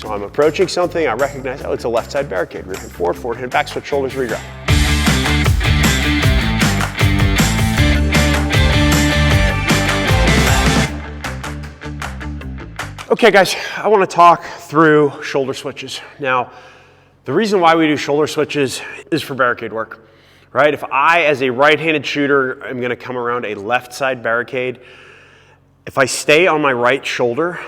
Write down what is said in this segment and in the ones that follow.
So I'm approaching something, I recognize, oh, it's a left side barricade. Rear hand forward hand back, switch shoulders, regrip. Okay guys, I want to talk through shoulder switches. Now, the reason why we do shoulder switches is for barricade work, right? If I, as a right-handed shooter, am going to come around a left side barricade, if I stay on my right shoulder,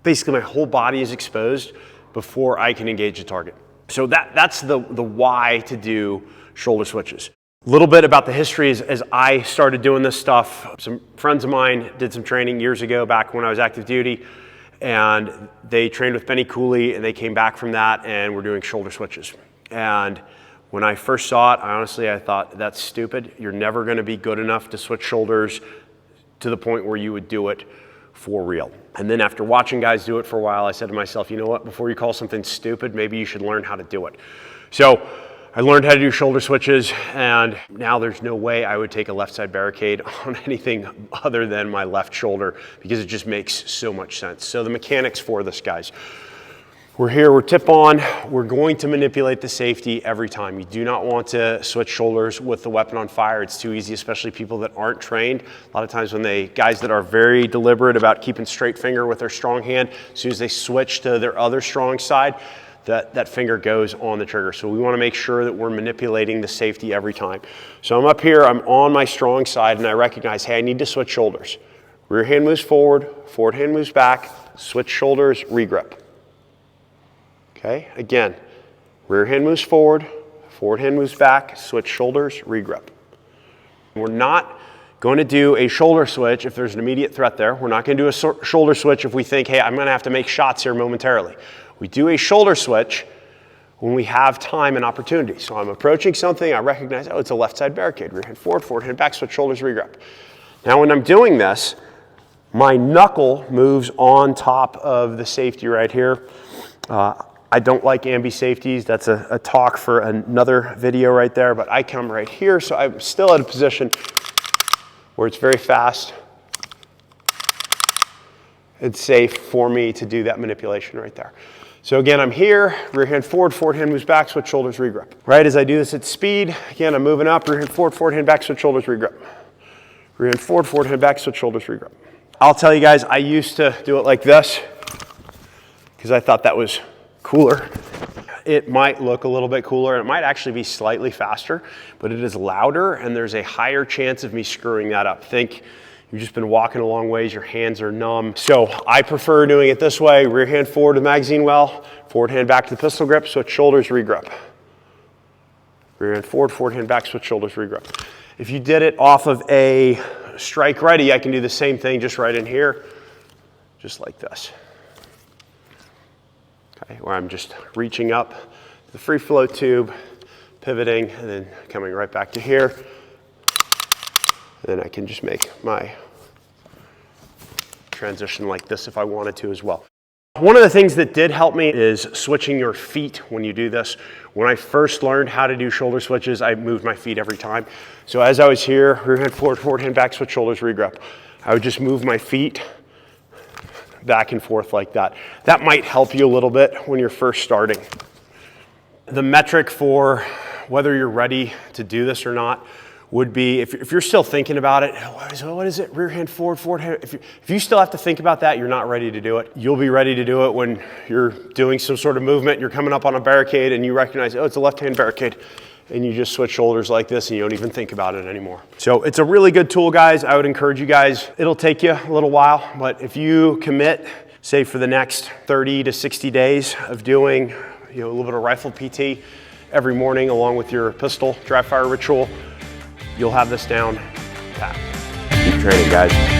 basically my whole body is exposed before I can engage the target. So that's the why to do shoulder switches. A little bit about the history is, as I started doing this stuff, some friends of mine did some training years ago back when I was active duty, and they trained with Benny Cooley, and they came back from that and were doing shoulder switches. And when I first saw it, I thought, that's stupid. You're never gonna be good enough to switch shoulders to the point where you would do it for real. And then after watching guys do it for a while, I said to myself, you know what, before you call something stupid, maybe you should learn how to do it. So I learned how to do shoulder switches, and now there's no way I would take a left side barricade on anything other than my left shoulder, because it just makes so much sense. So the mechanics for this, guys. We're here, we're tip on, we're going to manipulate the safety every time. You do not want to switch shoulders with the weapon on fire. It's too easy, especially people that aren't trained. A lot of times when guys that are very deliberate about keeping straight finger with their strong hand, as soon as they switch to their other strong side, that finger goes on the trigger. So we want to make sure that we're manipulating the safety every time. So I'm up here, I'm on my strong side, and I recognize, hey, I need to switch shoulders. Rear hand moves forward hand moves back, switch shoulders, regrip. Okay, again, rear hand moves forward hand moves back, switch shoulders, regrip. We're not going to do a shoulder switch if there's an immediate threat there. We're not going to do a shoulder switch if we think, hey, I'm going to have to make shots here momentarily. We do a shoulder switch when we have time and opportunity. So I'm approaching something, I recognize, oh, it's a left side barricade. Rear hand forward hand back, switch shoulders, regrip. Now when I'm doing this, my knuckle moves on top of the safety right here. I don't like ambi safeties. That's a talk for another video right there, but I come right here, so I'm still at a position where it's very fast. It's safe for me to do that manipulation right there. So again, I'm here, rear hand forward hand moves back, switch shoulders, regrip. Right as I do this at speed, again, I'm moving up, rear hand forward hand back, switch shoulders, regrip. Rear hand forward hand back, switch shoulders, regrip. I'll tell you guys, I used to do it like this because I thought that was cooler. It might look a little bit cooler, and it might actually be slightly faster, but it is louder, and there's a higher chance of me screwing that up. Think you've just been walking a long ways, your hands are numb. So I prefer doing it this way, rear hand forward to the magazine well, forward hand back to the pistol grip, switch shoulders, regrip. Rear hand forward hand back, switch shoulders, regrip. If you did it off of a strike ready, I can do the same thing just right in here, just like this. Okay, where I'm just reaching up to the free flow tube, pivoting, and then coming right back to here. Then I can just make my transition like this if I wanted to as well. One of the things that did help me is switching your feet when you do this. When I first learned how to do shoulder switches, I moved my feet every time. So as I was here, rear hand forward hand back, switch shoulders, regrip. I would just move my feet back and forth like that. That might help you a little bit when you're first starting. The metric for whether you're ready to do this or not would be, if you're still thinking about it, what is it, rear hand forward hand, if you still have to think about that, you're not ready to do it. You'll be ready to do it when you're doing some sort of movement, you're coming up on a barricade and you recognize, oh, it's a left hand barricade, and you just switch shoulders like this and you don't even think about it anymore. So it's a really good tool, guys. I would encourage you guys, it'll take you a little while, but if you commit, say for the next 30 to 60 days of doing a little bit of rifle PT every morning along with your pistol dry fire ritual, you'll have this down pat. Keep training, guys.